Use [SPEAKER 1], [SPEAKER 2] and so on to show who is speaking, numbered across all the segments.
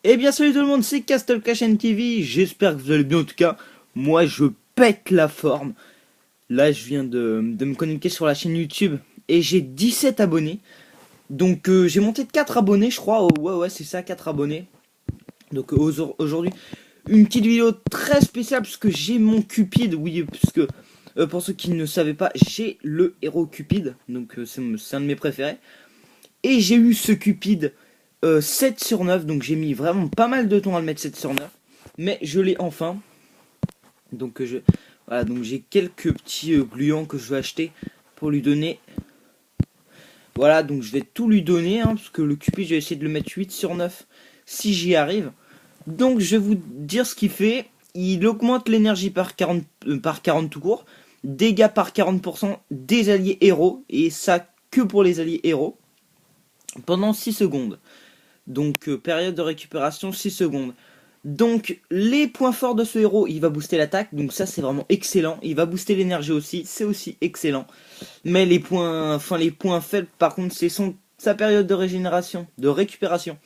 [SPEAKER 1] Eh bien salut tout le monde, c'est Castle Clash TV, j'espère que vous allez bien en tout cas. Moi je pète la forme. Là je viens de me connecter sur la chaîne YouTube et j'ai 17 abonnés. Donc j'ai monté de 4 abonnés je crois. Oh, ouais c'est ça, 4 abonnés. Donc aujourd'hui une petite vidéo très spéciale parce que j'ai mon Cupid. Oui, puisque pour ceux qui ne savaient pas, j'ai le héros Cupid. Donc c'est un de mes préférés. Et j'ai eu ce Cupid 7 sur 9, donc j'ai mis vraiment pas mal de temps à le mettre 7 sur 9. Mais je l'ai enfin. Donc voilà, donc j'ai quelques petits gluants que je vais acheter pour lui donner. Voilà, donc je vais tout lui donner, hein, parce que le Cupid, je vais essayer de le mettre 8 sur 9 si j'y arrive. Donc je vais vous dire ce qu'il fait. Il augmente l'énergie par 40 tout court, dégâts par 40% des alliés héros, et ça que pour les alliés héros, pendant 6 secondes. Donc période de récupération 6 secondes. Donc les points forts de ce héros, il va booster l'attaque, donc ça c'est vraiment excellent. Il va booster l'énergie aussi, c'est aussi excellent. Mais les points faibles par contre c'est sa période de régénération, de récupération,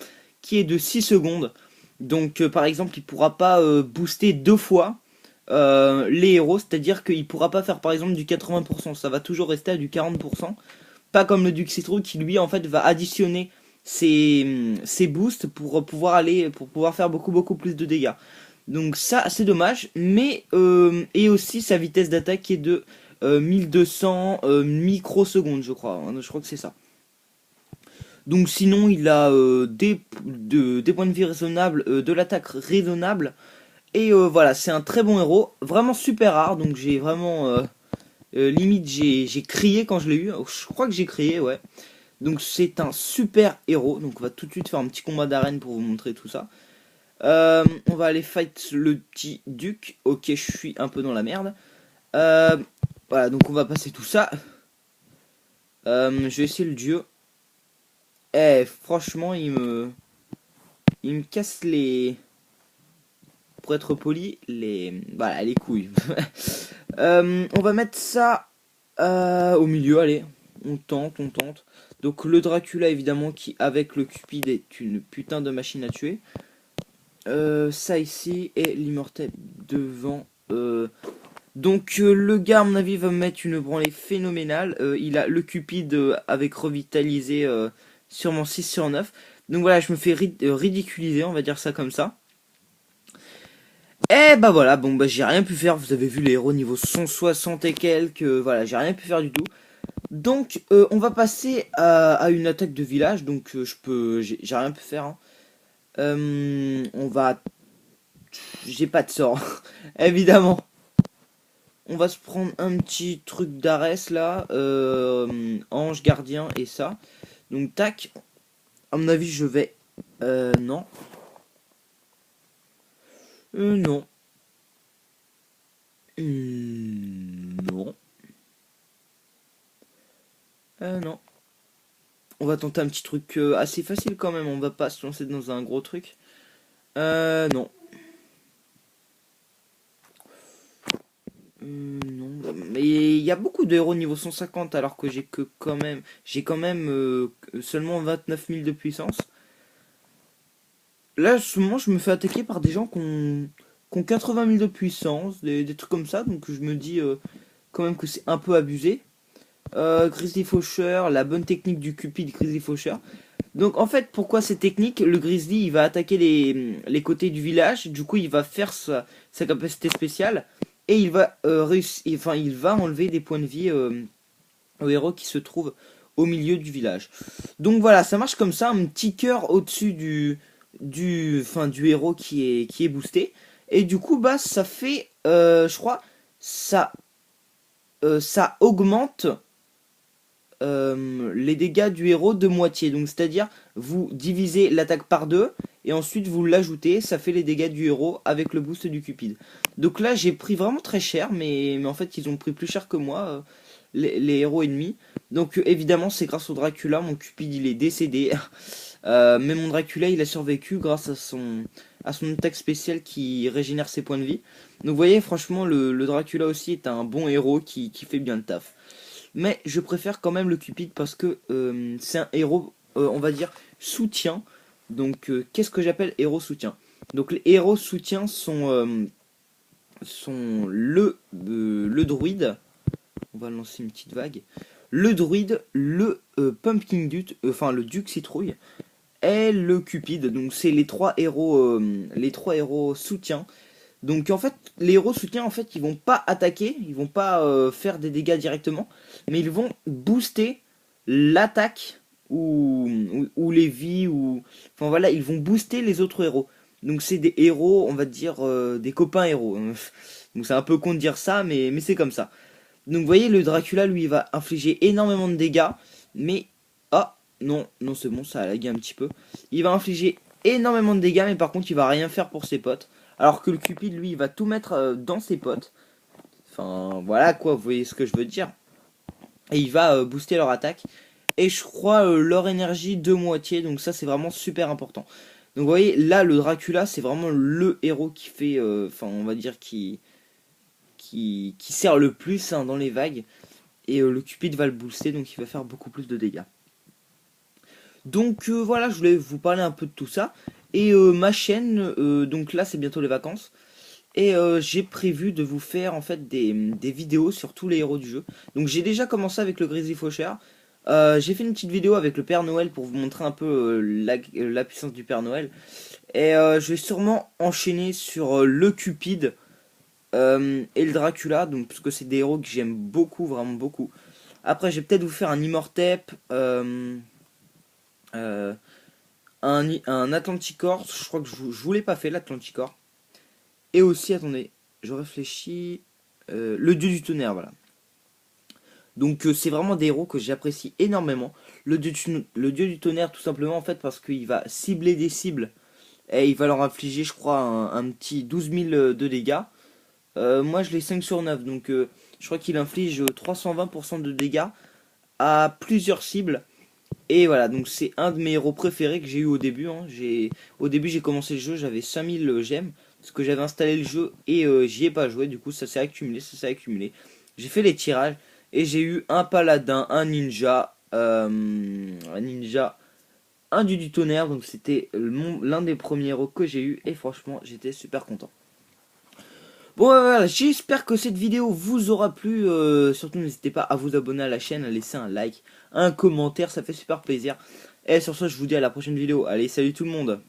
[SPEAKER 1] qui est de 6 secondes. Donc par exemple il pourra pas booster deux fois les héros, c'est-à-dire qu'il pourra pas faire par exemple du 80%, ça va toujours rester à du 40%. Pas comme le Duc Citrouille qui lui en fait va additionner ses boosts pour pouvoir faire beaucoup plus de dégâts. Donc ça c'est dommage, mais et aussi sa vitesse d'attaque qui est de 1200 microsecondes je crois, hein, je crois que c'est ça. Donc sinon il a des points de vie raisonnables, de l'attaque raisonnable, et voilà c'est un très bon héros, vraiment super rare, donc j'ai vraiment limite j'ai crié quand je l'ai eu, je crois que j'ai crié ouais. Donc c'est un super héros. Donc on va tout de suite faire un petit combat d'arène pour vous montrer tout ça. On va aller fight le petit duc. Ok, je suis un peu dans la merde. Euh, voilà, donc on va passer tout ça. Je vais essayer le dieu. Eh, franchement, il me casse les, pour être poli, voilà, les couilles. On va mettre ça au milieu. Allez, on tente, on tente. Donc le Dracula évidemment qui avec le Cupid est une putain de machine à tuer. Ça ici et l'immortel devant. Donc le gars à mon avis va me mettre une branlée phénoménale. Il a le Cupid avec revitalisé sûrement 6 sur 9. Donc voilà, je me fais ridiculiser, on va dire ça comme ça. Et bah voilà, bon bah j'ai rien pu faire, vous avez vu les héros niveau 160 et quelques, voilà, j'ai rien pu faire du tout. Donc on va passer à une attaque de village, donc j'ai rien pu faire, hein. On va J'ai pas de sort. Évidemment. On va se prendre un petit truc d'Arès là. Ange, gardien et ça. Donc tac. À mon avis je vais... non. Non. Non. Non. On va tenter un petit truc assez facile quand même. On va pas se lancer dans un gros truc. Non. Non, mais il y a beaucoup de héros niveau 150 alors que j'ai quand même seulement 29 000 de puissance. Là, souvent, je me fais attaquer par des gens qui ont 80 000 de puissance, des trucs comme ça, donc je me dis quand même que c'est un peu abusé. Grizzly Faucheur, la bonne technique du Cupid Grizzly Faucheur. Donc en fait, pourquoi cette technique? Le Grizzly, il va attaquer les côtés du village, du coup il va faire sa capacité spéciale, et il va réussir, enfin il va enlever des points de vie aux héros qui se trouvent au milieu du village. Donc voilà, ça marche comme ça, un petit cœur au-dessus du héros qui est boosté. Et du coup, bah ça fait, je crois, ça, ça augmente les dégâts du héros de moitié. Donc c'est-à-dire, vous divisez l'attaque par deux et ensuite vous l'ajoutez, ça fait les dégâts du héros avec le boost du Cupid. Donc là, j'ai pris vraiment très cher, mais en fait, ils ont pris plus cher que moi, les héros ennemis. Donc évidemment, c'est grâce au Dracula, mon Cupid il est décédé. Mais mon Dracula il a survécu grâce à son attaque spéciale qui régénère ses points de vie. Donc vous voyez, franchement, le Dracula aussi est un bon héros qui fait bien le taf. Mais je préfère quand même le Cupid parce que c'est un héros, on va dire, soutien. Donc qu'est-ce que j'appelle héros soutien? Donc les héros soutiens sont le druide. On va lancer une petite vague. Le druide, le pumpkin dude, enfin le duc citrouille et le cupide. Donc c'est les trois héros soutiens. Donc en fait, les héros soutiens, en fait, ils vont pas attaquer, ils vont pas faire des dégâts directement, mais ils vont booster l'attaque ou les vies ou enfin voilà, ils vont booster les autres héros. Donc c'est des héros, on va dire des copains héros. Donc c'est un peu con de dire ça, mais c'est comme ça. Donc vous voyez, le Dracula, lui, il va infliger énormément de dégâts, mais ah non, non c'est bon, ça a lagué un petit peu. Il va infliger énormément de dégâts, mais par contre, il va rien faire pour ses potes. Alors que le Cupid, lui, il va tout mettre dans ses potes. Enfin, voilà quoi, vous voyez ce que je veux dire. Et il va booster leur attaque. Et je crois leur énergie de moitié, donc ça c'est vraiment super important. Donc vous voyez, là, le Dracula, c'est vraiment le héros qui fait, enfin, on va dire, qui sert le plus hein, dans les vagues. Et le Cupid va le booster, donc il va faire beaucoup plus de dégâts. Donc voilà, je voulais vous parler un peu de tout ça. Et ma chaîne, donc là c'est bientôt les vacances. Et j'ai prévu de vous faire en fait des vidéos sur tous les héros du jeu. Donc j'ai déjà commencé avec le Grizzly Faucheur. J'ai fait une petite vidéo avec le Père Noël pour vous montrer un peu la puissance du Père Noël. Et je vais sûrement enchaîner sur le Cupid et le Dracula. Donc parce que c'est des héros que j'aime beaucoup, vraiment beaucoup. Après je vais peut-être vous faire un Immortep. Euh, un Atlanticor, je crois que je vous l'ai pas fait l'Atlanticor. Et aussi, attendez, je réfléchis. Le dieu du tonnerre, voilà. Donc c'est vraiment des héros que j'apprécie énormément. Le dieu du tonnerre, tout simplement en fait parce qu'il va cibler des cibles et il va leur infliger, je crois, un petit 12 000 de dégâts. Moi je l'ai 5 sur 9, donc je crois qu'il inflige 320% de dégâts à plusieurs cibles. Et voilà, donc c'est un de mes héros préférés que j'ai eu au début. Hein. Au début, j'ai commencé le jeu, j'avais 5000 gemmes. Parce que j'avais installé le jeu et j'y ai pas joué. Du coup, ça s'est accumulé, ça s'est accumulé. J'ai fait les tirages et j'ai eu un paladin, un ninja, un dieu du tonnerre. Donc c'était l'un des premiers héros que j'ai eu. Et franchement, j'étais super content. Bon voilà, j'espère que cette vidéo vous aura plu, surtout n'hésitez pas à vous abonner à la chaîne, à laisser un like, un commentaire, ça fait super plaisir. Et sur ce je vous dis à la prochaine vidéo, allez salut tout le monde.